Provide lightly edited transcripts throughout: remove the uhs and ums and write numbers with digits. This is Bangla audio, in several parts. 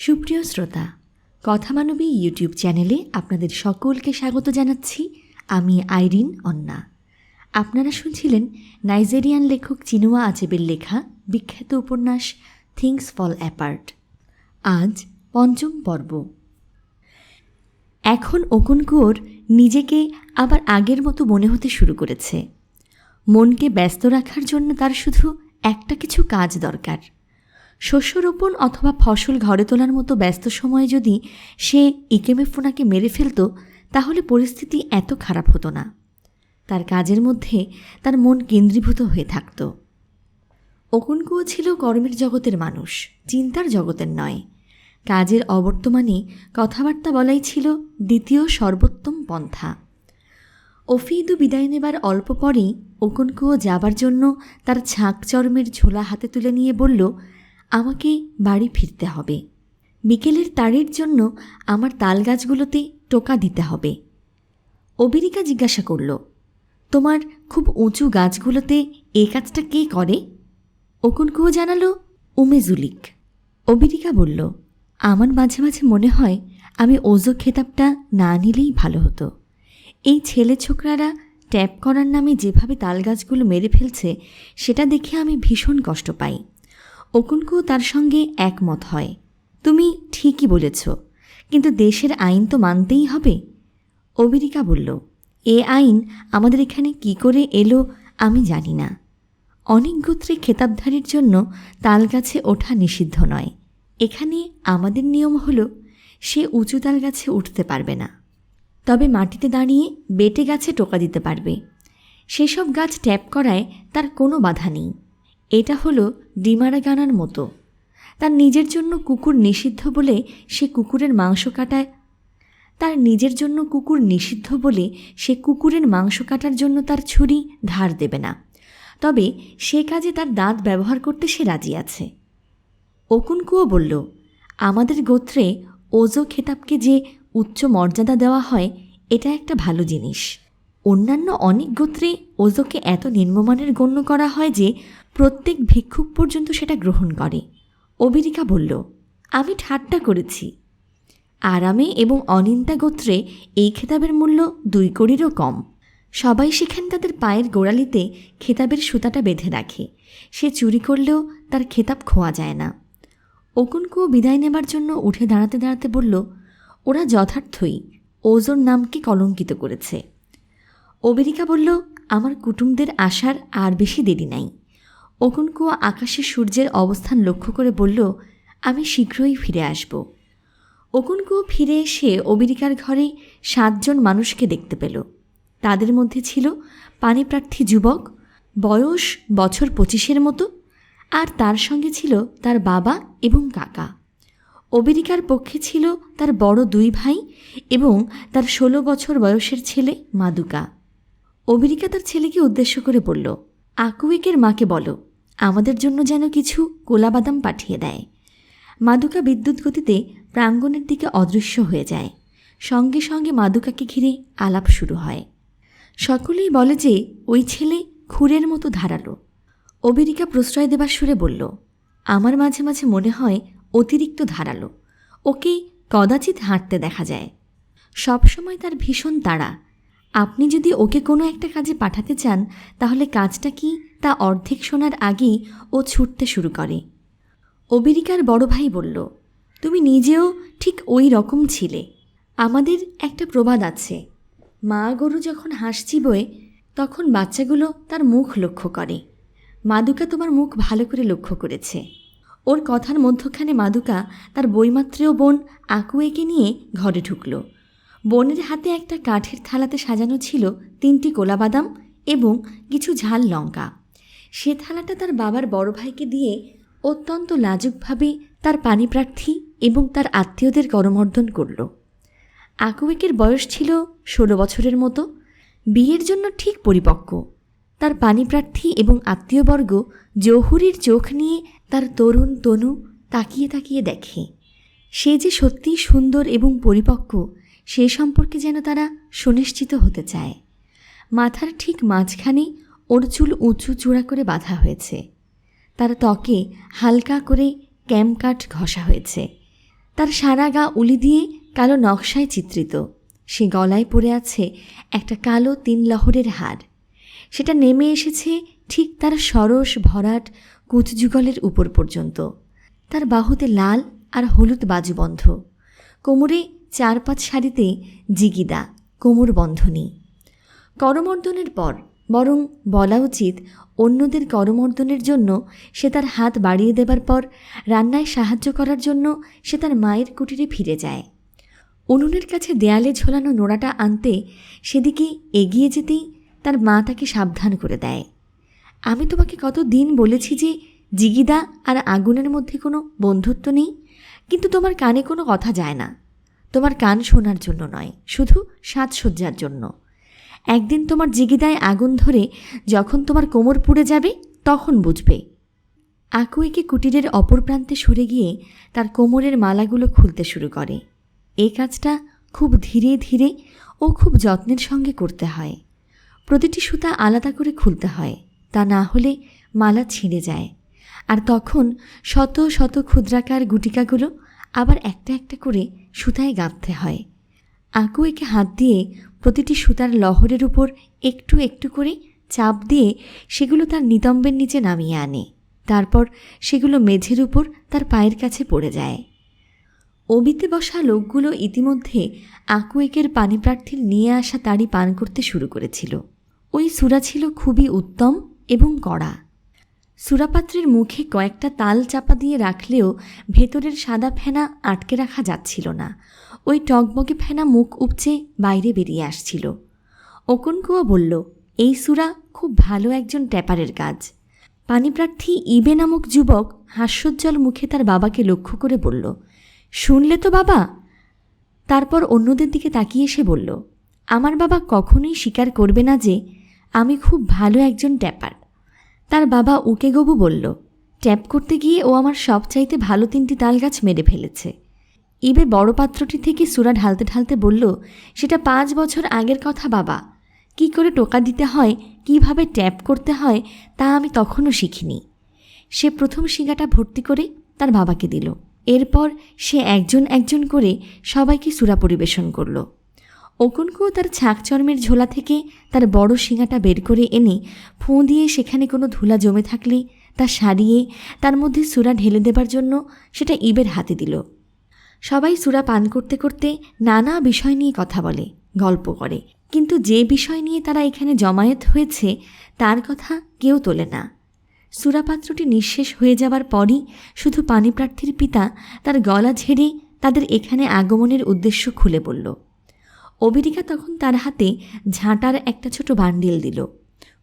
সুপ্রিয় শ্রোতা, কথা মানবী ইউটিউব চ্যানেলে আপনাদের সকলকে স্বাগত জানাচ্ছি। আমি আইরিন অন্না। আপনারা শুনছিলেন নাইজেরিয়ান লেখক চিনুয়া আচেবের লেখা বিখ্যাত উপন্যাস থিংস ফল অ্যাপার্ট। আজ পঞ্চম পর্ব। এখন ওকনকুয়োর নিজেকে আবার আগের মতো মনে হতে শুরু করেছে। মনকে ব্যস্ত রাখার জন্য তার শুধু একটা কিছু কাজ দরকার। শস্য রোপণ অথবা ফসল ঘরে তোলার মতো ব্যস্ত সময়ে যদি সে ইকেমেফোনাকে মেরে ফেলত, তাহলে পরিস্থিতি এত খারাপ হতো না। তার কাজের মধ্যে তার মন কেন্দ্রীভূত হয়ে থাকত। ওকনকুয়ো ছিল কর্মের জগতের মানুষ, চিন্তার জগতের নয়। কাজের অবর্তমানে কথাবার্তা বলাই ছিল দ্বিতীয় সর্বোত্তম পন্থা। ওফিদু বিদায় নেবার অল্প পরেই ওকনকুয়ো যাবার জন্য তার ছাঁক চর্মের ঝোলা হাতে তুলে নিয়ে বলল, আমাকে বাড়ি ফিরতে হবে। বিকেলের তাড়ির জন্য আমার তাল গাছগুলোতে টোকা দিতে হবে। অবিরিকা জিজ্ঞাসা করল, তোমার খুব উঁচু গাছগুলোতে এই কাজটা কে করে? ওকনকুয়ো জানালো, উমেজুলিক। অবিরিকা বলল, আমার মাঝে মাঝে মনে হয় আমি ওজো খেতাবটা না নিলেই ভালো হতো। এই ছেলে ছোকরারা ট্যাপ করার নামে যেভাবে তাল গাছগুলো মেরে ফেলছে, সেটা দেখে আমি ভীষণ কষ্ট পাই। ওকনকুয়ো তার সঙ্গে একমত হয়। তুমি ঠিকই বলেছ, কিন্তু দেশের আইন তো মানতেই হবে। অবিরিকা বলল, এ আইন আমাদের এখানে কি করে এলো আমি জানি না। অনেক গোত্রে খেতাবধারীর জন্য তাল গাছে ওঠা নিষিদ্ধ নয়। এখানে আমাদের নিয়ম হলো, সে উঁচু তাল গাছে উঠতে পারবে না, তবে মাটিতে দাঁড়িয়ে বেটে গাছে টোকা দিতে পারবে। সেসব গাছ ট্যাপ করায় তার কোনো বাধা নেই। এটা হলো ডিমারা গানার মতো। তার নিজের জন্য কুকুর নিষিদ্ধ বলে সে কুকুরের মাংস কাটায়। তার নিজের জন্য কুকুর নিষিদ্ধ বলে সে কুকুরের মাংস কাটার জন্য তার ছুরি ধার দেবে না, তবে সে কাজে তার দাঁত ব্যবহার করতে সে রাজি আছে। ওকনকুয়ো বলল, আমাদের গোত্রে ওজো খেতাবকে যে উচ্চ মর্যাদা দেওয়া হয়, এটা একটা ভালো জিনিস। অন্যান্য অনেক গোত্রে ওজোকে এত নিম্নমানের গণ্য করা হয় যে প্রত্যেক ভিক্ষুক পর্যন্ত সেটা গ্রহণ করে। অবিরিকা বলল, আমি ঠাট্টা করেছি। আরামে এবং অনিন্তা গোত্রে এই খেতাবের মূল্য 2 কড়িরও কম। সবাই সেখানে তাদের পায়ের গোড়ালিতে খেতাবের সুতাটা বেঁধে রাখে। সে চুরি করলেও তার খেতাব খোয়া যায় না। ওকনকুয়ো বিদায় নেবার জন্য উঠে দাঁড়াতে দাঁড়াতে বলল, ওরা যথার্থই ওজোর নামকে কলঙ্কিত করেছে। অবিরিকা বলল, আমার কুটুমদের আসার আর বেশি দেরি নাই। ওকনকুয়ো আকাশে সূর্যের অবস্থান লক্ষ্য করে বলল, আমি শীঘ্রই ফিরে আসব। ওকনকুয়ো ফিরে এসে অবিরিকার ঘরে 7 জন মানুষকে দেখতে পেল। তাদের মধ্যে ছিল পানিপ্রার্থী যুবক, বয়স বছর 25-এর মতো, আর তার সঙ্গে ছিল তার বাবা এবং কাকা। অবিরিকার পক্ষে ছিল তার বড় 2 ভাই এবং তার 16 বছর বয়সের ছেলে মাদুকা। অবিরিকা তার ছেলেকে উদ্দেশ্য করে বলল, আকুয়েকের মাকে বলো আমাদের জন্য যেন কিছু কোলাবাদাম পাঠিয়ে দেয়। মাদুকা বিদ্যুৎ গতিতে প্রাঙ্গণের দিকে অদৃশ্য হয়ে যায়। সঙ্গে সঙ্গে মাদুকাকে ঘিরে আলাপ শুরু হয়। সকলেই বলে যে ওই ছেলে খুরের মতো ধারালো। অবিরিকা প্রশ্রয় দেবার সুরে বলল, আমার মাঝে মাঝে মনে হয় অতিরিক্ত ধারালো। ওকে কদাচিৎ হাঁটতে দেখা যায়। সবসময় তার ভীষণ তাড়া। আপনি যদি ওকে কোনো একটা কাজে পাঠাতে চান, তাহলে কাজটা কি তা অর্ধেক শোনার আগেই ও ছুটতে শুরু করে। অবিরিকার বড় ভাই বলল, তুমি নিজেও ঠিক ওই রকম ছিলে। আমাদের একটা প্রবাদ আছে, মা গরু যখন হাঁস চিবোয় তখন বাচ্চাগুলো তার মুখ লক্ষ্য করে। মাদুকা তোমার মুখ ভালো করে লক্ষ্য করেছে। ওর কথার মধ্যখানে মাদুকা তার বইমাত্রেয় বোন আকুয়েকে নিয়ে ঘরে ঢুকল। বোনের হাতে একটা কাঠের থালাতে সাজানো ছিল 3টি কোলাবাদাম এবং কিছু ঝাল লঙ্কা। সে থালাটা তার বাবার বড় ভাইকে দিয়ে অত্যন্ত লাজুকভাবে তার পানিপ্রার্থী এবং তার আত্মীয়দের করমর্দন করল। আকুয়েকের বয়স ছিল 16 বছরের মতো, বিয়ের জন্য ঠিক পরিপক্ক। তার পানিপ্রার্থী এবং আত্মীয়বর্গ জহুরির চোখ নিয়ে তার তরুণ তনু তাকিয়ে তাকিয়ে দেখে। সে যে সত্যিই সুন্দর এবং পরিপক্ক, সে সম্পর্কে যেন তারা সুনিশ্চিত হতে চায়। মাথার ঠিক মাঝখানে ওর চুল উঁচু চূড়া করে বাঁধা হয়েছে। তার ত্বকে হালকা করে ক্যামকাঠ ঘষা হয়েছে। তার সারা গা উলি দিয়ে কালো নকশায় চিত্রিত। সে গলায় পরে আছে একটা কালো 3 লহরের হার। সেটা নেমে এসেছে ঠিক তার সরস ভরাট কুচযুগলের উপর পর্যন্ত। তার বাহুতে লাল আর হলুদ বাজুবন্ধ, কোমরে 4-5 সারিতে জিগিদা কোমর বন্ধনী। করমর্দনের পর, বরং বলা উচিত অন্যদের করমর্দনের জন্য সে তার হাত বাড়িয়ে দেবার পর রান্নায় সাহায্য করার জন্য সে তার মায়ের কুটিরে ফিরে যায়। উনুনের কাছে দেয়ালে ঝোলানো নোড়াটা আনতে সেদিকে এগিয়ে যেতেই তার মা তাকে সাবধান করে দেয়। আমি তোমাকে কত দিন বলেছি যে জিগিদা আর আগুনের মধ্যে কোনো বন্ধুত্ব নেই, কিন্তু তোমার কানে কোনো কথা যায় না। তোমার কান শোনার জন্য নয়, শুধু সাজসজ্জার জন্য। একদিন তোমার জিগিদায় আগুন ধরে যখন তোমার কোমর পুড়ে যাবে তখন বুঝবে। আকুয়েকে কুটিরের অপর প্রান্তে সরে গিয়ে তার কোমরের মালাগুলো খুলতে শুরু করে। এই কাজটা খুব ধীরে ধীরে ও খুব যত্নের সঙ্গে করতে হয়। প্রতিটি সুতা আলাদা করে খুলতে হয়, তা না হলে মালা ছিঁড়ে যায়। আর তখন শত শত ক্ষুদ্রাকার গুটিকাগুলো আবার একটা একটা করে সুতায় গাঁথতে হয়। আকুয়েকে হাত দিয়ে প্রতিটি সুতার লহরের উপর একটু একটু করে চাপ দিয়ে সেগুলো তার নিতম্বের নিচে নামিয়ে আনে। তারপর সেগুলো মেঝের উপর তার পায়ের কাছে পড়ে যায়। অবিতে বসা লোকগুলো ইতিমধ্যে আকুয়েকের পানিপ্রার্থীর নিয়ে আসা তাড়ি পান করতে শুরু করেছিল। ওই সুরা ছিল খুবই উত্তম এবং কড়া। সুরাপাত্রের মুখে কয়েকটা তাল চাপা দিয়ে রাখলেও ভেতরের সাদা ফেনা আটকে রাখা যাচ্ছিল না। ওই টকবগে ফেনা মুখ উপচে বাইরে বেরিয়ে আসছিল। ওকনকুয়া বলল, এই সুরা খুব ভালো একজন ট্যাপারের কাজ। পানিপ্রার্থী ইবে নামক যুবক হাস্যোজ্জ্বল মুখে তার বাবাকে লক্ষ্য করে বলল, শুনলে তো বাবা? তারপর অন্যদের দিকে তাকিয়ে সে বলল, আমার বাবা কখনোই স্বীকার করবে না যে আমি খুব ভালো একজন ট্যাপার। তার বাবা উকেগবু বলল, ট্যাপ করতে গিয়ে ও আমার সবচাইতে ভালো 3টি তাল গাছ মেরে ফেলেছে। ইবে বড় পাত্রটি থেকে সুরা ঢালতে ঢালতে বলল, সেটা 5 বছর আগের কথা বাবা। কি করে টোকা দিতে হয়, কিভাবে ট্যাপ করতে হয় তা আমি তখনও শিখিনি। সে প্রথম শিঙাটা ভর্তি করে তার বাবাকে দিল। এরপর সে একজন একজন করে সবাইকে সুরা পরিবেশন করল। ওকনকুও তার ছাকচর্মের ঝোলা থেকে তার বড় শিঙাটা বের করে এনে ফোঁ দিয়ে সেখানে কোনো ধুলা জমে থাকলে তা সারিয়ে তার মধ্যে সুরা ঢেলে দেবার জন্য সেটা ইবের হাতে দিল। সবাই সুরা পান করতে করতে নানা বিষয় নিয়ে কথা বলে, গল্প করে, কিন্তু যে বিষয় নিয়ে তারা এখানে জমায়েত হয়েছে তার কথা কেউ তোলে না। সুরাপাত্রটি নিঃশেষ হয়ে যাবার পরই শুধু পানিপ্রার্থীর পিতা তার গলা ঝেড়ে তাদের এখানে আগমনের উদ্দেশ্য খুলে বলল। অবিরিকা তখন তার হাতে ঝাঁটার একটা ছোট বান্ডিল দিল।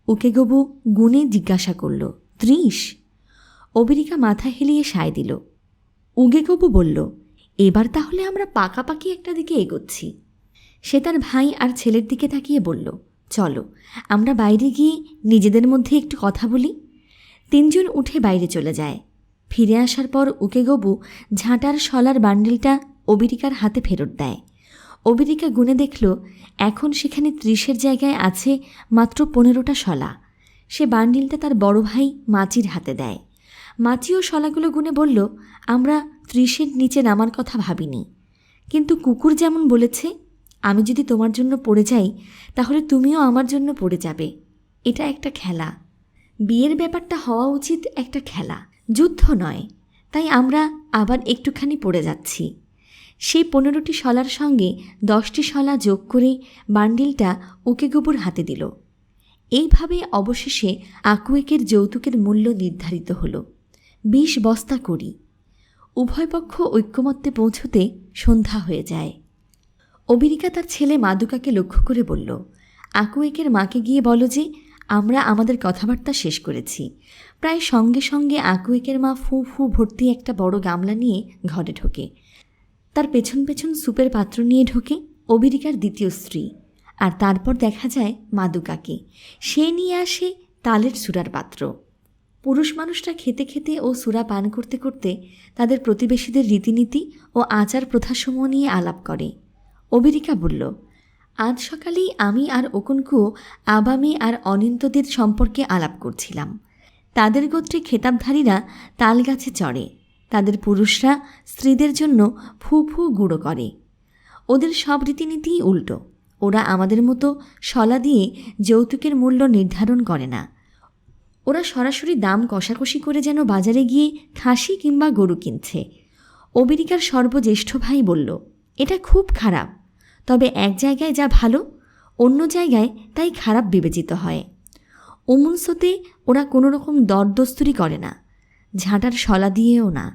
উকেগবু গুনে জিজ্ঞাসা করল, 30? অবিরিকা মাথা হেলিয়ে সায় দিল। উগেগবু বলল, এবার তাহলে আমরা পাকাপাকি একটা দিকে এগোচ্ছি। সে তার ভাই আর ছেলের দিকে তাকিয়ে বলল, চলো আমরা বাইরে গিয়ে নিজেদের মধ্যে একটু কথা বলি। 3 জন উঠে বাইরে চলে যায়। ফিরে আসার পর উকেগবু ঝাঁটার শলার বান্ডিলটা অবিরিকার হাতে ফেরত দেয়। অবিরিকা গুনে দেখল এখন সেখানে 30-এর জায়গায় আছে মাত্র 15টা শলা। সে বান্ডিলটা তার বড় ভাই মাচির হাতে দেয়। মাচিও শলাগুলো গুনে বলল, আমরা 30-এর নিচে নামার কথা ভাবিনি, কিন্তু কুকুর যেমন বলেছে, আমি যদি তোমার জন্য পড়ে যাই তাহলে তুমিও আমার জন্য পড়ে যাবে। এটা একটা খেলা। বিয়ের ব্যাপারটা হওয়া উচিত একটা খেলা, যুদ্ধ নয়। তাই আমরা আবার একটুখানি পড়ে যাচ্ছি। সেই 15টি শলার সঙ্গে 10টি শলা যোগ করে বান্ডিলটা উকেগবুর হাতে দিল। এইভাবে অবশেষে আকুয়েকের যৌতুকের মূল্য নির্ধারিত হল 20 বস্তা কড়ি। উভয় পক্ষ ঐক্যমত্যে পৌঁছতে সন্ধ্যা হয়ে যায়। অবিরিকা তার ছেলে মাদুকাকে লক্ষ্য করে বলল, আকুয়েকের মাকে গিয়ে বলো যে আমরা আমাদের কথাবার্তা শেষ করেছি। প্রায় সঙ্গে সঙ্গে আকুয়েকের মা ফু ফু ভর্তি একটা বড় গামলা নিয়ে ঘরে ঢোকে। তার পেছন পেছন সুপের পাত্র নিয়ে ঢোকে অবিরিকার দ্বিতীয় স্ত্রী। আর তারপর দেখা যায় মাদুকাকে। সে নিয়ে আসে তালের সুরার পাত্র। পুরুষ মানুষরা খেতে খেতে ও সুরা পান করতে করতে তাদের প্রতিবেশীদের রীতিনীতি ও আচার প্রথাসমূহ নিয়ে আলাপ করে। অবিরিকা বলল, আজ সকালেই আমি আর ওকনকুও আবামে আর অনিন্তদের সম্পর্কে আলাপ করছিলাম। তাদের গোত্রে খেতাবধারীরা তাল গাছে চড়ে, তাদের পুরুষরা স্ত্রীদের জন্য ফু ফু গুঁড়ো করে। ওদের সব রীতিনীতিই উল্টো। ওরা আমাদের মতো শলা দিয়ে যৌতুকের মূল্য নির্ধারণ করে না। ওরা সরাসরি দাম কষাকষি করে যেন বাজারে গিয়ে খাসি কিংবা গরু কিনছে। অমেরিকার সর্বজ্যেষ্ঠ ভাই বলল, এটা খুব খারাপ, তবে এক জায়গায় যা ভালো অন্য জায়গায় তাই খারাপ বিবেচিত হয়। ওমুনসোতে ওরা কোনো রকম দরদস্তুরি করে না, ঝাঁটার শলা দিয়েও না।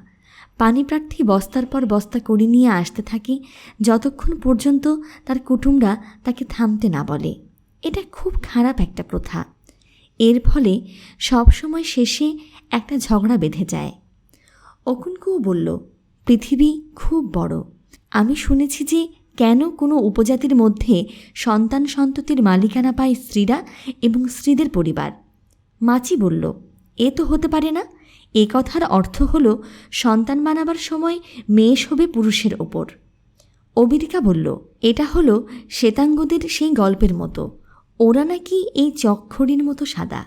পানিপ্রার্থী বস্তার পর বস্তা করে নিয়ে আসতে থাকে যতক্ষণ পর্যন্ত তার কুটুমরা তাকে থামতে না বলে। এটা খুব খারাপ একটা প্রথা। এর ফলে সবসময় শেষে একটা ঝগড়া বেঁধে যায়। অকুনকুও বলল, পৃথিবী খুব বড়। আমি শুনেছি যে কেন কোনো উপজাতির মধ্যে সন্তান সন্ততির মালিকানা পায় স্ত্রীরা এবং স্ত্রীদের পরিবার। মাচি বলল, এ তো হতে পারে না। এ কথার অর্থ হল সন্তান বানাবার সময় মেয়ে শোবে পুরুষের ওপর। অবিরিকা বলল, এটা হলো শ্বেতাঙ্গদের সেই গল্পের মতো। ওরা নাকি এই চকখড়ির মতো সাদা।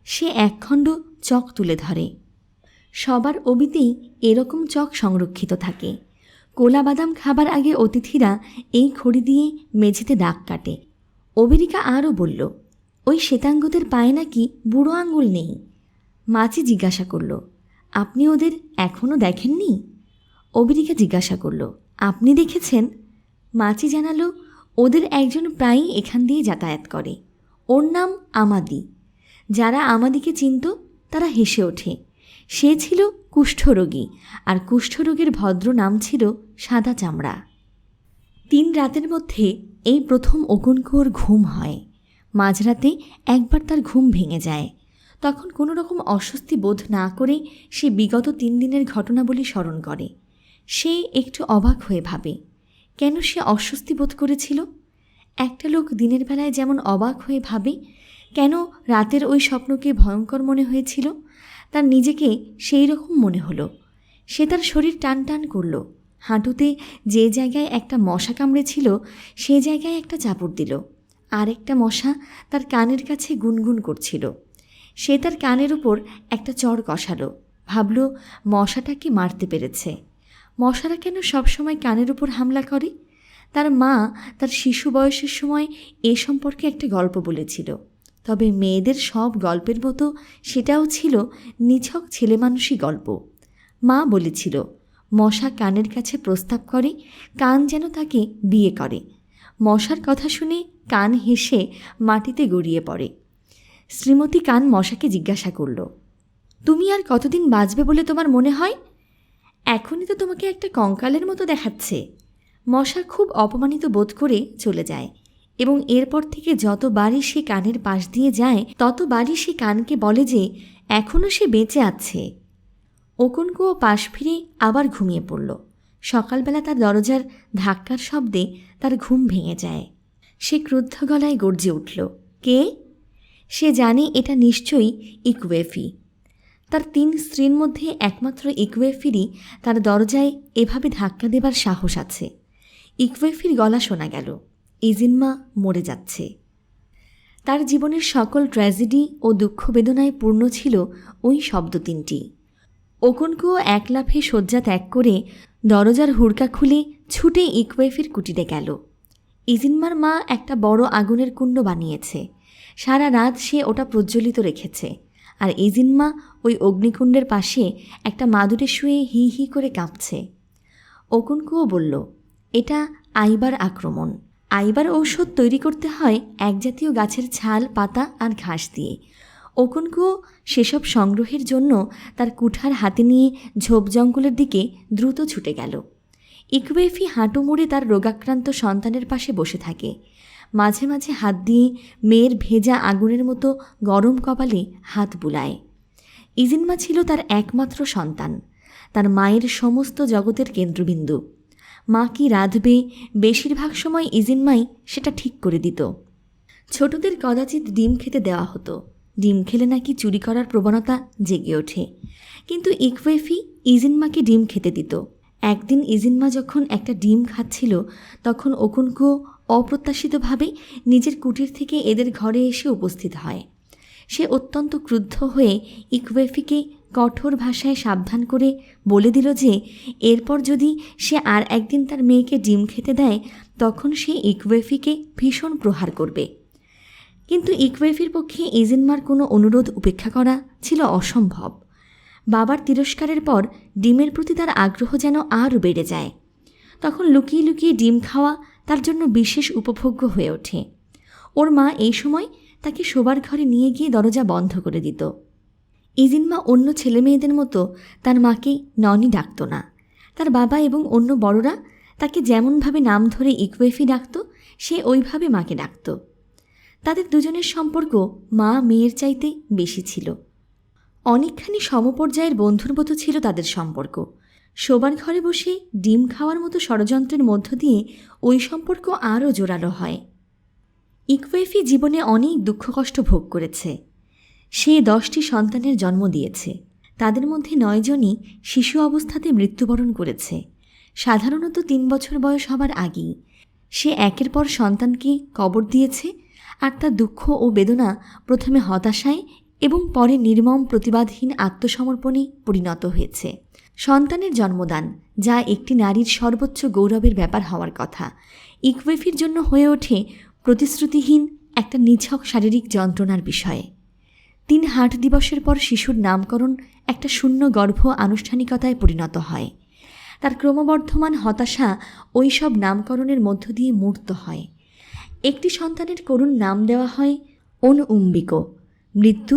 সে একখণ্ড চক তুলে ধরে। সবার অবিতেই এরকম চক সংরক্ষিত থাকে। কোলা বাদাম খাবার আগে অতিথিরা এই খড়ি দিয়ে মেঝেতে দাগ কাটে। অবিরিকা আরও বলল, ওই শ্বেতাঙ্গদের পায়ে নাকি বুড়ো আঙুল নেই। মাচি জিজ্ঞাসা করল, আপনি ওদের এখনও দেখেননি? অবিরিকা জিজ্ঞাসা করল, আপনি দেখেছেন? মাচি জানালো, ওদের একজন প্রায়ই এখান দিয়ে যাতায়াত করে। ওর নাম আমাদি। যারা আমাদিকে চিনত তারা হেসে ওঠে। সে ছিল কুষ্ঠরোগী, আর কুষ্ঠরোগের ভদ্র নাম ছিল সাদা চামড়া। 3 রাতের মধ্যে এই প্রথম অকুনকুয়োর ঘুম হয়। মাঝরাতে একবার তার ঘুম ভেঙে যায়। তখন কোনো রকম অস্বস্তি বোধ না করে সে বিগত 3 দিনের ঘটনাবলী স্মরণ করে। সে একটু অবাক হয়ে ভাবে, কেন সে অস্বস্তি বোধ করেছিল? একটা লোক দিনের বেলায় যেমন অবাক হয়ে ভাবে, কেন রাতের ওই স্বপ্নকে ভয়ঙ্কর মনে হয়েছিল? তার নিজেকে সেই রকম মনে হলো। সে তার শরীর টান টান করল। হাঁটুতে যে জায়গায় একটা মশা কামড়েছিল সে জায়গায় একটা চাপড় দিল। আর একটা মশা তার কানের কাছে গুনগুন করছিল। সে তার কানের উপর একটা চড় কষালো। ভাবল, মশাটাকে মারতে পেরেছে। মশারা কেন সবসময় কানের উপর হামলা করে? তার মা তার শিশু বয়সের সময় এ সম্পর্কে একটা গল্প বলেছিল। তবে মেয়েদের সব গল্পের মতো সেটাও ছিল নিছক ছেলেমানুষী গল্প। মা বলেছিল, মশা কানের কাছে প্রস্তাব করে, কান যেন তাকে বিয়ে করে। মশার কথা শুনে কান হেসে মাটিতে গড়িয়ে পড়ে। শ্রীমতী কান মশাকে জিজ্ঞাসা করল, তুমি আর কতদিন বাঁচবে বলে তোমার মনে হয়? এখনই তো তোমাকে একটা কঙ্কালের মতো দেখাচ্ছে। মশা খুব অপমানিত বোধ করে চলে যায় এবং এরপর থেকে যতবারই সে কানের পাশ দিয়ে যায় ততবারই সে কানকে বলে যে এখনও সে বেঁচে আছে। অকুনকুয়ো পাশ ফিরে আবার ঘুমিয়ে পড়ল। সকালবেলা তার দরজার ধাক্কার শব্দে তার ঘুম ভেঙে যায়। সে ক্রুদ্ধ গলায় গর্জে উঠল, কে? সে জানে এটা নিশ্চয়ই ইকুয়েফি। তার 3 স্ত্রীর মধ্যে একমাত্র ইকুয়েফিরই তার দরজায় এভাবে ধাক্কা দেবার সাহস আছে। ইকুয়েফির গলা শোনা গেল, ইজিনমা মরে যাচ্ছে। তার জীবনের সকল ট্র্যাজেডি ও দুঃখ বেদনায় পূর্ণ ছিল ওই শব্দ 3টি। অকুনকুয়ো এক লাফে শয্যা ত্যাগ করে দরজার হুড়কা খুলে ছুটে ইকুয়েফির কুটিরে গেল। ইজিনমার মা একটা বড় আগুনের কুণ্ড বানিয়েছে। সারা রাত সে ওটা প্রজ্বলিত রেখেছে, আর ইজিনমা ওই অগ্নিকুণ্ডের পাশে একটা মাদুরে শুয়ে হি হি করে কাঁপছে। অকুনকুয়ো বলল, এটা আইবার আক্রমণ। আইবার ঔষধ তৈরি করতে হয় এক জাতীয় গাছের ছাল, পাতা আর ঘাস দিয়ে। অকুনকুয়ো সেসব সংগ্রহের জন্য তার কুঠার হাতে নিয়ে ঝোপ জঙ্গলের দিকে দ্রুত ছুটে গেল। ইকুয়েফি হাঁটু মুড়ে তার রোগাক্রান্ত সন্তানের পাশে বসে থাকে। মাঝে মাঝে হাত দিয়ে মেয়ের ভেজা আগুনের মতো গরম কপালে হাত বুলায়। ইজিনমা ছিল তার একমাত্র সন্তান, তার মায়ের সমস্ত জগতের কেন্দ্রবিন্দু। মা কি রাঁধবে বেশিরভাগ সময় ইজিনমাই সেটা ঠিক করে দিত। ছোটদের কদাচিৎ ডিম খেতে দেওয়া হতো। ডিম খেলে নাকি চুরি করার প্রবণতা জেগে ওঠে, কিন্তু ইকুয়েফি ইজিনমাকে ডিম খেতে দিত। একদিন ইজিনমা যখন একটা ডিম খাচ্ছিল তখন অকুনকুয়ো অপ্রত্যাশিতভাবে নিজের কুটির থেকে এদের ঘরে এসে উপস্থিত হয়। সে অত্যন্ত ক্রুদ্ধ হয়ে ইকুয়েফিকে কঠোর ভাষায় সাবধান করে বলে দিল যে এরপর যদি সে আর একদিন তার মেয়েকে ডিম খেতে দেয় তখন সে ইকওয়েফিকে ভীষণ প্রহার করবে। কিন্তু ইকওয়েফির পক্ষে ইজিনমার কোনো অনুরোধ উপেক্ষা করা ছিল অসম্ভব। বাবার তিরস্কারের পর ডিমের প্রতি তার আগ্রহ যেন আরও বেড়ে যায়। তখন লুকিয়ে লুকিয়ে ডিম খাওয়া তার জন্য বিশেষ উপভোগ্য হয়ে ওঠে। ওর মা এই সময় তাকে শোবার ঘরে নিয়ে গিয়ে দরজা বন্ধ করে দিত। ইজিনমা অন্য ছেলে মেয়েদের মতো তার মাকে ননি ডাকত না। তার বাবা এবং অন্য বড়রা তাকে যেমনভাবে নাম ধরে ইকওয়েফি ডাকত, সে ওইভাবে মাকে ডাকত। তাদের দুজনের সম্পর্ক মা মেয়ের চাইতে বেশি ছিল। অনেকখানি সমপর্যায়ের বন্ধুর মতো ছিল তাদের সম্পর্ক। শোবার ঘরে বসে ডিম খাওয়ার মতো ষড়যন্ত্রের মধ্য দিয়ে ওই সম্পর্ক আরও জোরালো হয়। ইকওয়েফি জীবনে অনেক দুঃখ কষ্ট ভোগ করেছে। সে 10টি সন্তানের জন্ম দিয়েছে। তাদের মধ্যে 9 জনই শিশু অবস্থাতে মৃত্যুবরণ করেছে, সাধারণত 3 বছর বয়স হবার আগেই। সে একের পর সন্তানকে কবর দিয়েছে, আর তার দুঃখ ও বেদনা প্রথমে হতাশায় এবং পরে নির্মম প্রতিবাদহীন আত্মসমর্পণে পরিণত হয়েছে। সন্তানের জন্মদান, যা একটি নারীর সর্বোচ্চ গৌরবের ব্যাপার হওয়ার কথা, ইকওয়েফির জন্য হয়ে ওঠে প্রতিশ্রুতিহীন একটা নিছক শারীরিক যন্ত্রণার বিষয়ে। 3 হাট দিবসের পর শিশুর নামকরণ একটা শূন্য গর্ভ আনুষ্ঠানিকতায় পরিণত হয়। তার ক্রমবর্ধমান হতাশা ওই সব নামকরণের মধ্য দিয়ে মূর্ত হয়। একটি সন্তানের করুণ নাম দেওয়া হয় অনুম্বিকো, মৃত্যু,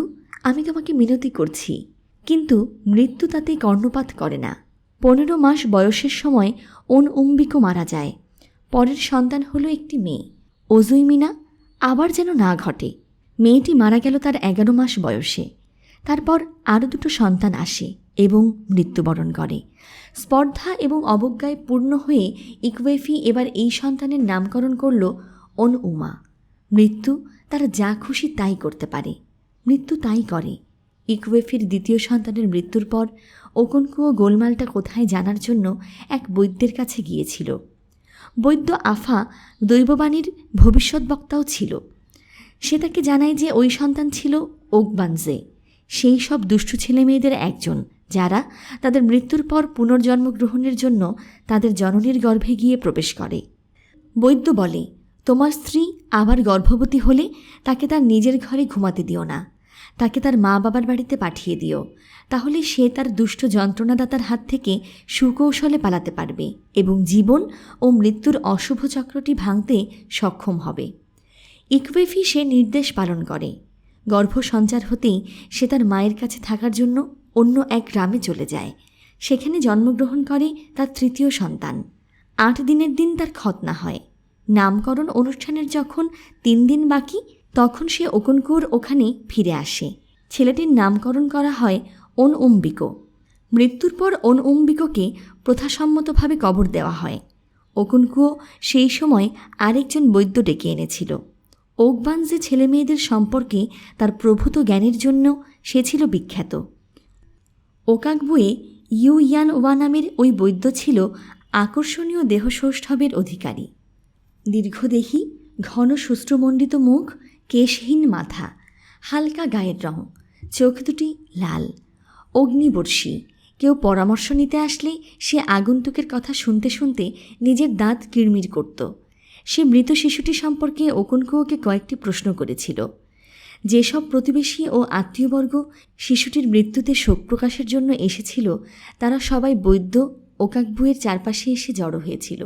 আমি তোমাকে মিনতি করছি। কিন্তু মৃত্যু তাতে কর্ণপাত করে না। 15 মাস বয়সের সময় অনুম্বিকো মারা যায়। পরের সন্তান হলো একটি মেয়ে, ওজুইমিনা। আবার যেন না ঘটে, মেয়েটি মারা গেল তার 11 মাস বয়সে। তারপর আরও 2 সন্তান আসে এবং মৃত্যুবরণ করে। স্পর্ধা এবং অবজ্ঞায় পূর্ণ হয়ে ইকওয়েফি এবার এই সন্তানের নামকরণ করল অনুউমা। মৃত্যু তার যা খুশি তাই করতে পারে, মৃত্যু তাই করে। ইকওয়েফির দ্বিতীয় সন্তানের মৃত্যুর পর ওকনকুয়ো গোলমালটা কোথায় জানার জন্য এক বৈদ্যের কাছে গিয়েছিল। বৈদ্য আফা দৈববাণীর ভবিষ্যৎবক্তাও ছিল। সে তাকে জানায় যে ওই সন্তান ছিল ওকবানজে, সেই সব দুষ্টু ছেলে মেয়েদের একজন যারা তাদের মৃত্যুর পর পুনর্জন্ম গ্রহণের জন্য তাদের জননীর গর্ভে গিয়ে প্রবেশ করে। বৈদ্য বলে, তোমার স্ত্রী আবার গর্ভবতী হলে তাকে তার নিজের ঘরে ঘুমাতে দিও না, তাকে তার মা বাবার বাড়িতে পাঠিয়ে দিও। তাহলে সে তার দুষ্ট যন্ত্রণাদাতার হাত থেকে সুকৌশলে পালাতে পারবে এবং জীবন ও মৃত্যুর অশুভ চক্রটি ভাঙতে সক্ষম হবে। ইকওয়েফি সে নির্দেশ পালন করে। গর্ভসঞ্চার হতেই সে তার মায়ের কাছে থাকার জন্য অন্য এক গ্রামে চলে যায়। সেখানে জন্মগ্রহণ করে তার 3য় সন্তান। 8 দিনের দিন তার খতনা হয়। নামকরণ অনুষ্ঠানের যখন 3 দিন বাকি, তখন সে ওকনকুয়োর ওখানে ফিরে আসে। ছেলেটির নামকরণ করা হয় অনুম্বিকো। মৃত্যুর পর অনুম্বিকোকে প্রথাসম্মতভাবে কবর দেওয়া হয়। ওকনকুয়ো সেই সময় আরেকজন বৈদ্য ডেকে এনেছিল। ওকবানজে ছেলে মেয়েদের সম্পর্কে তার প্রভূত জ্ঞানের জন্য সে ছিল বিখ্যাত। ওকাকবুয়ে ইউয়ান ওয়া নামের ওই বৈদ্য ছিল আকর্ষণীয় দেহসৌষ্ঠবের অধিকারী। দীর্ঘদেহী, ঘন শুষ্ঠমণ্ডিত মুখ, কেশহীন মাথা, হালকা গায়ের রং, চোখ দুটি লাল, অগ্নিবর্ষী। কেউ পরামর্শ নিতে আসলে সে আগন্তুকের কথা শুনতে শুনতে নিজের দাঁত কিড়মির করত। সে মৃত শিশুটি সম্পর্কে ওকনকুয়োকে কয়েকটি প্রশ্ন করেছিল। যেসব প্রতিবেশী ও আত্মীয়বর্গ শিশুটির মৃত্যুতে শোক প্রকাশের জন্য এসেছিল, তারা সবাই বৈদ্য ওকাকবুয়ের চারপাশে এসে জড়ো হয়েছিল।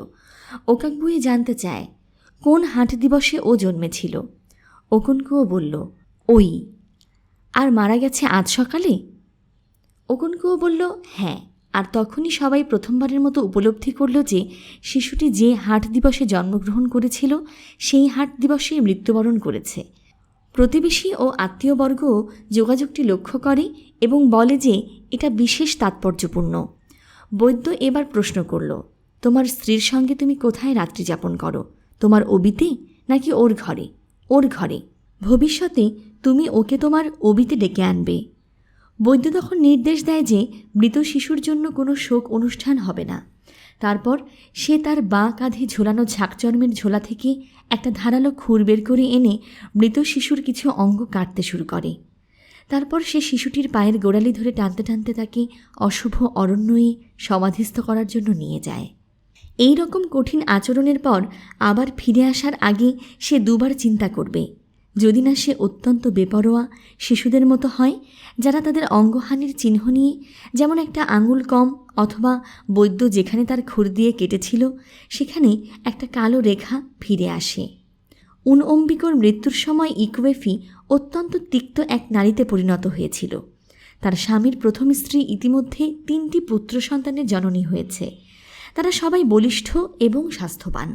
ওকাকবুয়ে জানতে চায় কোন হাট দিবসে ও জন্মেছিল। ওকনকুয়ো বলল, ওই। আর মারা গেছে আজ সকালে? ওকনকুয়ো বলল, হ্যাঁ। আর তখনই সবাই প্রথমবারের মতো উপলব্ধি করল যে শিশুটি যে হাট দিবসে জন্মগ্রহণ করেছিল সেই হাট দিবসে মৃত্যুবরণ করেছে। প্রতিবেশী ও আত্মীয়বর্গও যোগাযোগটি লক্ষ্য করে এবং বলে যে এটা বিশেষ তাৎপর্যপূর্ণ। বৈদ্য এবার প্রশ্ন করল, তোমার স্ত্রীর সঙ্গে তুমি কোথায় রাত্রি যাপন করো? তোমার অবিতে নাকি ওর ঘরে? ওর ঘরে। ভবিষ্যতে তুমি ওকে তোমার অবিতে ডেকে আনবে। বৈদ্য তখন নির্দেশ দেয় যে মৃত শিশুর জন্য কোনো শোক অনুষ্ঠান হবে না। তারপর সে তার বাঁ কাঁধে ঝোলানো ঝাঁকচর্মের ঝোলা থেকে একটা ধারালো খুর বের করে এনে মৃত শিশুর কিছু অঙ্গ কাটতে শুরু করে। তারপর সে শিশুটির পায়ের গোড়ালি ধরে টানতে টানতে তাকে অশুভ অরণ্যই সমাধিস্থ করার জন্য নিয়ে যায়। এই রকম কঠিন আচরণের পর আবার ফিরে আসার আগে সে দুবার চিন্তা করবে, যদি না সে অত্যন্ত বেপরোয়া শিশুদের মতো হয়, যারা তাদের অঙ্গহানির চিহ্ন নিয়ে, যেমন একটা আঙুল কম অথবা বৈদ্য যেখানে তার খুর দিয়ে কেটেছিল সেখানে একটা কালো রেখা ফিরে আসে। উনঅম্বিকর মৃত্যুর সময় ইকুয়েফি অত্যন্ত তিক্ত এক নারীতে পরিণত হয়েছিল। তার স্বামীর প্রথম স্ত্রী ইতিমধ্যে 3টি পুত্র সন্তানের জননী হয়েছে। তারা সবাই বলিষ্ঠ এবং স্বাস্থ্যবান।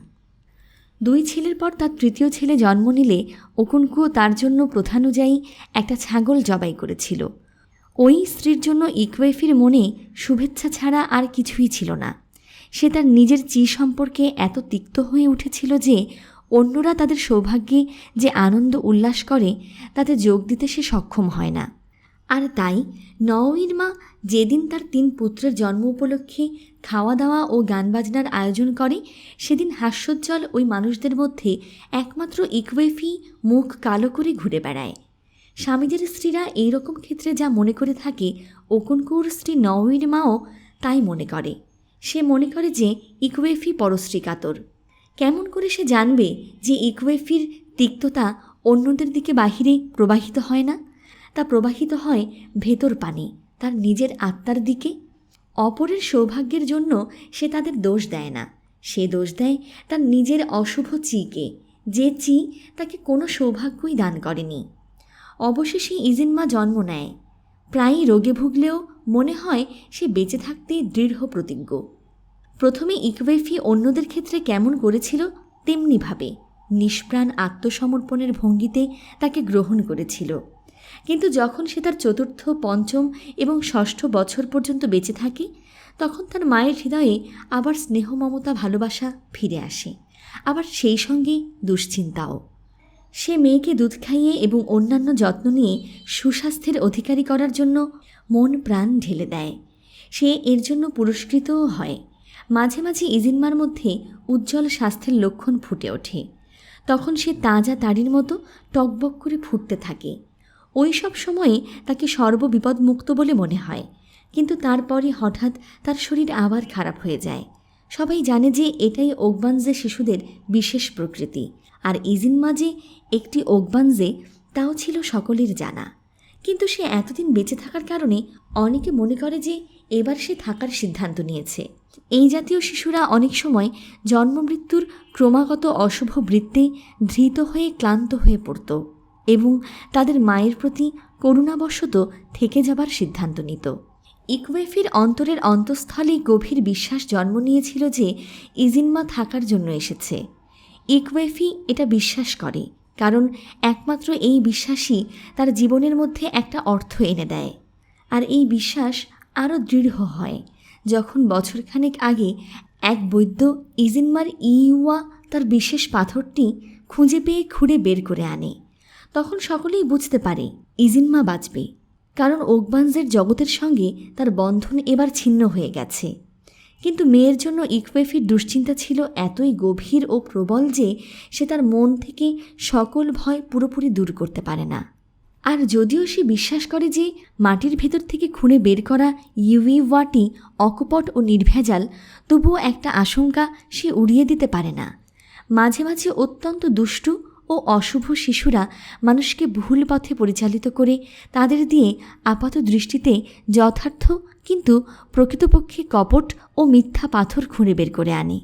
2 ছেলের পর তার তৃতীয় ছেলে জন্ম নিলে ওকুনকুও তার জন্য প্রথানুযায়ী একটা ছাগল জবাই করেছিল। ওই স্ত্রীর জন্য ইকুয়েফির মনে শুভেচ্ছা ছাড়া আর কিছুই ছিল না। সে তার নিজের সম্পর্কে এত তিক্ত হয়ে উঠেছিল যে অন্যরা তাদের সৌভাগ্যে যে আনন্দ উল্লাস করে তাতে যোগ দিতে সে সক্ষম হয় না। আর তাই নওয়ির মা যেদিন তার 3 পুত্রের জন্ম উপলক্ষে খাওয়া দাওয়া ও গান বাজনার আয়োজন করে, সেদিন হাস্যোজ্জ্বল ওই মানুষদের মধ্যে একমাত্র ইকুয়েফি মুখ কালো করে ঘুরে বেড়ায়। স্বামীদের স্ত্রীরা এইরকম ক্ষেত্রে যা মনে করে থাকে, ওকুনকুর স্ত্রী নওয়ির মাও তাই মনে করে। সে মনে করে যে ইকুয়েফি পরশ্রী কাতর। কেমন করে সে জানবে যে ইকুয়েফির তিক্ততা অন্যদের দিকে বাহিরে প্রবাহিত হয় না? তা প্রবাহিত হয় ভেতর পানে, তার নিজের আত্মার দিকে। অপরের সৌভাগ্যের জন্য সে তাদের দোষ দেয় না, সে দোষ দেয় তার নিজের অশুভ চিকে, যে চি তাকে কোনো সৌভাগ্যই দান করেনি। অবশেষে ইজিনমা জন্ম নেয়। প্রায়ই রোগে ভুগলেও মনে হয় সে বেঁচে থাকতে দৃঢ় প্রতিজ্ঞ। প্রথমে ইকুয়েফি অন্যদের ক্ষেত্রে কেমন করেছিল তেমনিভাবে নিষ্প্রাণ আত্মসমর্পণের ভঙ্গিতে তাকে গ্রহণ করেছিল। কিন্তু যখন সে তার 4র্থ, 5ম এবং 6ষ্ঠ বছর পর্যন্ত বেঁচে থাকে, তখন তার মায়ের হৃদয়ে আবার স্নেহ, মমতা, ভালোবাসা ফিরে আসে, আবার সেই সঙ্গে দুশ্চিন্তাও। সে মেয়েকে দুধ খাইয়ে এবং অন্যান্য যত্ন নিয়ে সুস্বাস্থ্যের অধিকারী করার জন্য মন প্রাণ ঢেলে দেয়। সে এর জন্য পুরস্কৃতও হয়। মাঝে মাঝে ইজিনমার মধ্যে উজ্জ্বল স্বাস্থ্যের লক্ষণ ফুটে ওঠে। তখন সে তাজা তাড়ির মতো টকবক করে ফুটতে থাকে। ওই সব সময়ে তাকে সর্ববিপদমুক্ত বলে মনে হয়, কিন্তু তারপরে হঠাৎ তার শরীর আবার খারাপ হয়ে যায়। সবাই জানে যে এটাই ওকবানজে শিশুদের বিশেষ প্রকৃতি, আর ইজিনমা যে একটি ওকবানজে তাও ছিল সকলের জানা। কিন্তু সে এতদিন বেঁচে থাকার কারণে অনেকে মনে করে যে এবার সে থাকার সিদ্ধান্ত নিয়েছে। এই জাতীয় শিশুরা অনেক সময় জন্মমৃত্যুর ক্রমাগত অশুভ বৃত্তে ধৃত হয়ে ক্লান্ত হয়ে পড়ত এবং তাদের মায়ের প্রতি করুণাবশত থেকে যাবার সিদ্ধান্ত নিত। ইকুয়েফির অন্তরের অন্তঃস্থলেই গভীর বিশ্বাস জন্ম নিয়েছিল যে ইজিনমা থাকার জন্য এসেছে। ইকুয়েফি এটা বিশ্বাস করে, কারণ একমাত্র এই বিশ্বাসই তার জীবনের মধ্যে একটা অর্থ এনে দেয়। আর এই বিশ্বাস আরও দৃঢ় হয় যখন বছরখানেক আগে এক বৈদ্য ইজিনমার ইউয়া তার বিশেষ পাথরটি খুঁজে পেয়ে খুঁড়ে বের করে আনে। তখন সকলেই বুঝতে পারে ইজিনমা বাঁচবে, কারণ ওকবানজের জগতের সঙ্গে তার বন্ধন এবার ছিন্ন হয়ে গেছে। কিন্তু মেয়ের জন্য ইকুয়েফির দুশ্চিন্তা ছিল এতই গভীর ও প্রবল যে সে তার মন থেকে সকল ভয় পুরোপুরি দূর করতে পারে না। আর যদিও সে বিশ্বাস করে যে মাটির ভেতর থেকে খুঁড়ে বের করা ইউইওয়াটি অকপট ও নির্ভেজাল, তবুও একটা আশঙ্কা সে উড়িয়ে দিতে পারে না। মাঝে মাঝে অত্যন্ত দুষ্টু ও অশুভ শিশুরা মানুষকে ভুল পথে পরিচালিত করে তাদের দিয়ে আপাত দৃষ্টিতে যথার্থ কিন্তু প্রকৃতপক্ষে কপট ও মিথ্যা পাথর খুঁড়ে বের করে আনে।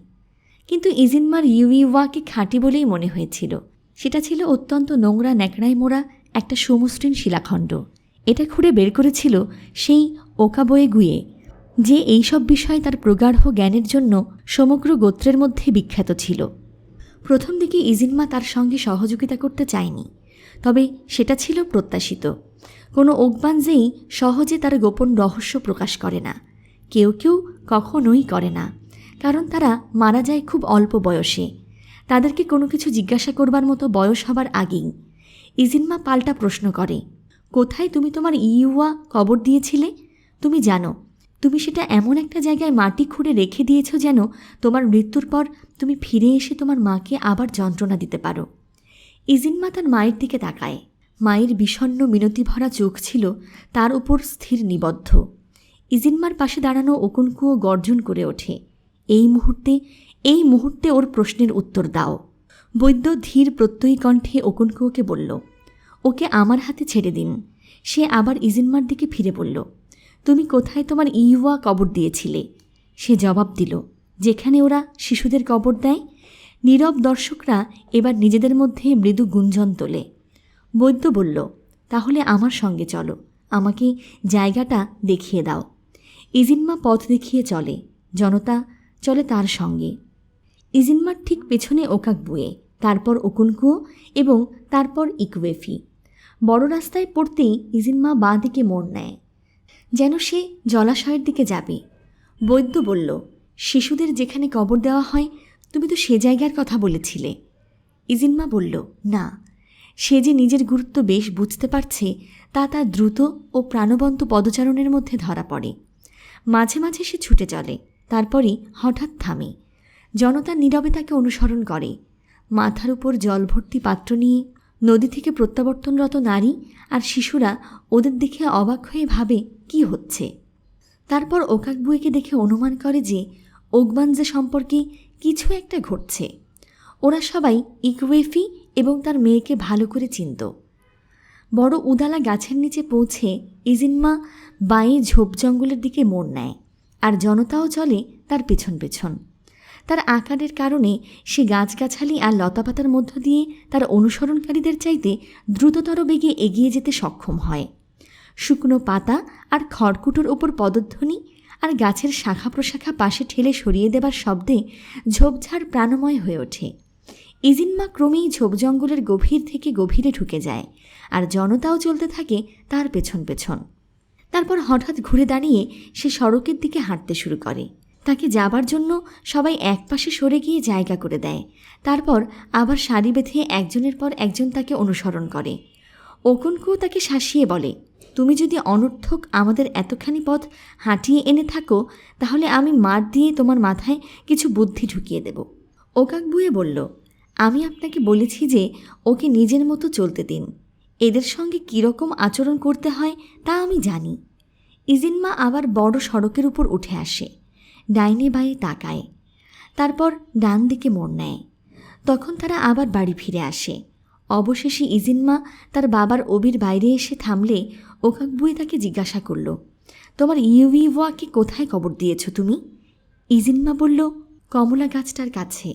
কিন্তু ইজিনমার ইউইওয়াকে খাঁটি বলেই মনে হয়েছিল। সেটা ছিল অত্যন্ত নোংরা ন্যাকড়ায় মোড়া একটা সমসৃণ শিলাখণ্ড। এটা খুঁড়ে বের করেছিল সেই ওকাবোয়ে গুয়ে, যে এইসব বিষয়ে তার প্রগাঢ় জ্ঞানের জন্য সমগ্র গোত্রের মধ্যে বিখ্যাত ছিল। প্রথম দিকে ইজিনমা তার সঙ্গে সহযোগিতা করতে চায়নি, তবে সেটা ছিল প্রত্যাশিত। কোনো ওকবানজেই সহজে তার গোপন রহস্য প্রকাশ করে না, কেউ কেউ কখনোই করে না, কারণ তারা মারা যায় খুব অল্প বয়সে। তাদেরকে কোনো কিছু জিজ্ঞাসা করবার মতো বয়স হবার আগেই। ইজিনমা পাল্টা প্রশ্ন করে, কোথায় তুমি তোমার ইউয়া কবর দিয়েছিলে? তুমি জানো তুমি সেটা এমন একটা জায়গায় মাটি খুঁড়ে রেখে দিয়েছ যেন তোমার মৃত্যুর পর তুমি ফিরে এসে তোমার মাকে আবার যন্ত্রণা দিতে পারো। ইজিনমা তার মায়ের দিকে তাকায়। মায়ের বিষণ্ণ মিনতিভরা চোখ ছিল তার উপর স্থির নিবদ্ধ। ইজিনমার পাশে দাঁড়ানো ওকুনকুও গর্জন করে ওঠে, এই মুহূর্তে ওর প্রশ্নের উত্তর দাও। বৈদ্য ধীর প্রত্যয়ী কণ্ঠে ওকুনকুওকে বলল, ওকে আমার হাতে ছেড়ে দিন। সে আবার ইজিনমার দিকে ফিরে বলল, তুমি কোথায় তোমার ইউয়া কবর দিয়েছিলে? সে জবাব দিল, যেখানে ওরা শিশুদের কবর দেয়। নীরব দর্শকরা এবার নিজেদের মধ্যে মৃদু গুঞ্জন তোলে। বৈদ্য বলল, তাহলে আমার সঙ্গে চলো, আমাকে জায়গাটা দেখিয়ে দাও। ইজিনমা পথ দেখিয়ে চলে, জনতা চলে তার সঙ্গে। ইজিনমার ঠিক পেছনে ওকাকবুয়ে, তারপর ওকুনকুও এবং তারপর ইকুয়েফি। বড় রাস্তায় পড়তেই ইজিনমা বাঁ দিকে মোড় নেয়, যেন সে জলাশয়ের দিকে যাবে। বৈদ্য বলল, শিশুদের যেখানে কবর দেওয়া হয়, তুমি তো সে জায়গার কথা বলেছিলে। ইজিনমা বলল, না, সে যে নিজের গুরুত্ব বেশ বুঝতে পারছে তা তার দ্রুত ও প্রাণবন্ত পদচারণের মধ্যে ধরা পড়ে। মাঝে মাঝে সে ছুটে চলে, তারপরই হঠাৎ থামে। জনতা নীরবে তাকে অনুসরণ করে। মাথার উপর জলভর্তি পাত্র নিয়ে নদী থেকে প্রত্যাবর্তনরত নারী আর শিশুরা ওদের দেখে অবাক হয়ে ভাবে কি হচ্ছে। তারপর ওকাকবুয়েকে দেখে অনুমান করে যে ওকবানজা সম্পর্কে কিছু একটা ঘটছে। ওরা সবাই ইকুয়েফি এবং তার মেয়েকে ভালো করে চিনত। বড় উদালা গাছের নিচে পৌঁছে ইজিনমা বাঁয়ে ঝোপ জঙ্গলের দিকে মোড় নেয়, আর জনতাও চলে তার পেছন পেছন। তার আকারের কারণে সে গাছগাছালি আর লতাপাতার মধ্য দিয়ে তার অনুসরণকারীদের চাইতে দ্রুততর বেগে এগিয়ে যেতে সক্ষম হয়। শুকনো পাতা আর খড়কুটোর ওপর পদধ্বনি আর গাছের শাখা প্রশাখা পাশে ঠেলে সরিয়ে দেবার শব্দে ঝোপঝাড় প্রাণময় হয়ে ওঠে। ইজিনমা ক্রমেই ঝোপ জঙ্গলের গভীর থেকে গভীরে ঢুকে যায়, আর জনতাও চলতে থাকে তার পেছন পেছন। তারপর হঠাৎ ঘুরে দাঁড়িয়ে সে সড়কের দিকে হাঁটতে শুরু করে। তাকে যাবার জন্য সবাই একপাশে সরে গিয়ে জায়গা করে দেয়। তারপর আবার সারি বেঁধে একজনের পর একজন তাকে অনুসরণ করে। ওকুনকুও তাকে শাসিয়ে বলে, তুমি যদি অনর্থক আমাদের এতখানি পথ হাঁটিয়ে এনে থাকো, তাহলে আমি মার দিয়ে তোমার মাথায় কিছু বুদ্ধি ঢুকিয়ে দেব। ওকাকবুয়ে বলল, আমি আপনাকে বলেছি যে ওকে নিজের মতো চলতে দিন। এদের সঙ্গে কীরকম আচরণ করতে হয় তা আমি জানি। ইজিনমা আবার বড় সড়কের উপর উঠে আসে, ডাইনে বাঁয়ে তাকায়, তারপর ডান দিকে মোড় নেয়। তখন তারা আবার বাড়ি ফিরে আসে। অবশেষে ইজিনমা তার বাবার অবির বাইরে এসে থামলে ওকাকবুয়ে তাকে জিজ্ঞাসা করল, তোমার ইউইওয়াকে কোথায় কবর দিয়েছ তুমি? ইজিনমা বলল, কমলা গাছটার কাছে।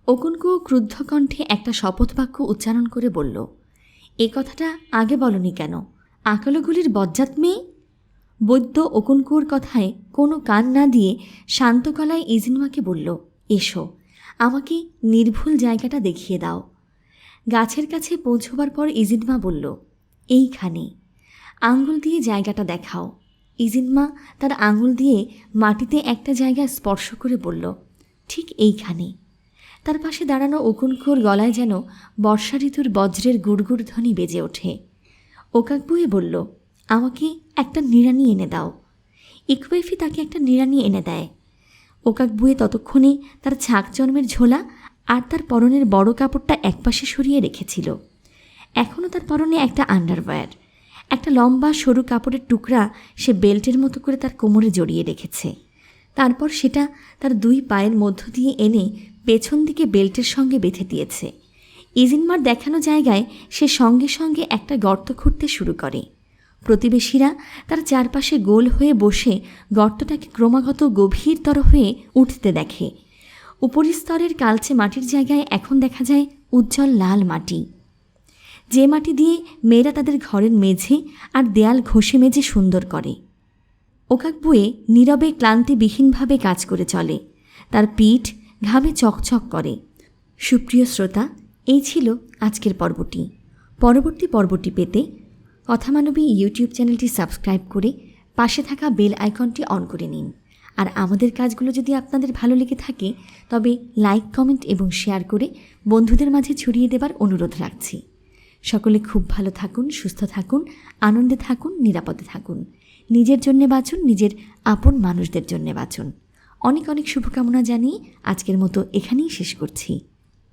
ওকুনকুও ক্রুদ্ধ কণ্ঠে একটা শপথ বাক্য উচ্চারণ করে বলল, এ কথাটা আগে বলনি কেন? আকালগুলির বজ্জাত মেয়ে। বৈদ্য ওকুনকুয়োর কথায় কোনো কান না দিয়ে শান্ত গলায় ইজিনমাকে বলল, এসো, আমাকে নির্ভুল জায়গাটা দেখিয়ে দাও। গাছের কাছে পৌঁছবার পর ইজিনমা বলল, এইখানে। আঙুল দিয়ে জায়গাটা দেখাও। ইজিনমা তার আঙুল দিয়ে মাটিতে একটা জায়গা স্পর্শ করে বলল, ঠিক এইখানে। তার পাশে দাঁড়ানো ওকুনকুয়োর গলায় যেন বর্ষা ঋতুর বজ্রের গুড়গুড় ধ্বনি বেজে ওঠে। ওকাকবুয়ে বলল, আমাকে একটা নিড়ানি এনে দাও। ইকুয়েফি তাকে একটা নিড়ানি এনে দেয়। ওকাকবুয়ে ততক্ষণে তার ছাক জন্মের ঝোলা আর তার পরনের বড় কাপড়টা একপাশে সরিয়ে রেখেছিল। এখনও তার পরনে একটা আন্ডারওয়্যার, একটা লম্বা সরু কাপড়ের টুকরা সে বেল্টের মতো করে তার কোমরে জড়িয়ে রেখেছে। তারপর সেটা তার দুই পায়ের মধ্য দিয়ে এনে পেছন দিকে বেল্টের সঙ্গে বেঁধে দিয়েছে। ইজিনমার দেখানো জায়গায় সে সঙ্গে সঙ্গে একটা গর্ত খুঁড়তে শুরু করে। প্রতিবেশীরা তার চারপাশে গোল হয়ে বসে গর্তটাকে ক্রমাগত গভীরতর হয়ে উঠতে দেখে। উপরিস্তরের কালচে মাটির জায়গায় এখন দেখা যায় উজ্জ্বল লাল মাটি, যে মাটি দিয়ে মেয়েরা তাদের ঘরের মেঝে আর দেয়াল ঘষে মেজে সুন্দর করে। ওকাকবুয়ে নীরবে ক্লান্তিবিহীনভাবে কাজ করে চলে, তার পিঠ ঘামে চকচক করে। সুপ্রিয় শ্রোতা, এই ছিল আজকের পর্বটি। পরবর্তী পর্বটি পেতে কথামানবী ইউটিউব চ্যানেলটি সাবস্ক্রাইব করে পাশে থাকা বেল আইকনটি অন করে নিন। আর আমাদের কাজগুলো যদি আপনাদের ভালো লেগে থাকে তবে লাইক, কমেন্ট এবং শেয়ার করে বন্ধুদের মাঝে ছড়িয়ে দেবার অনুরোধ রাখছি। সকলে খুব ভালো থাকুন, সুস্থ থাকুন, আনন্দে থাকুন, নিরাপদে থাকুন। নিজের জন্যে বাঁচুন, নিজের আপন মানুষদের জন্যে বাঁচুন। অনেক অনেক শুভকামনা জানিয়ে আজকের মতো এখানেই শেষ করছি।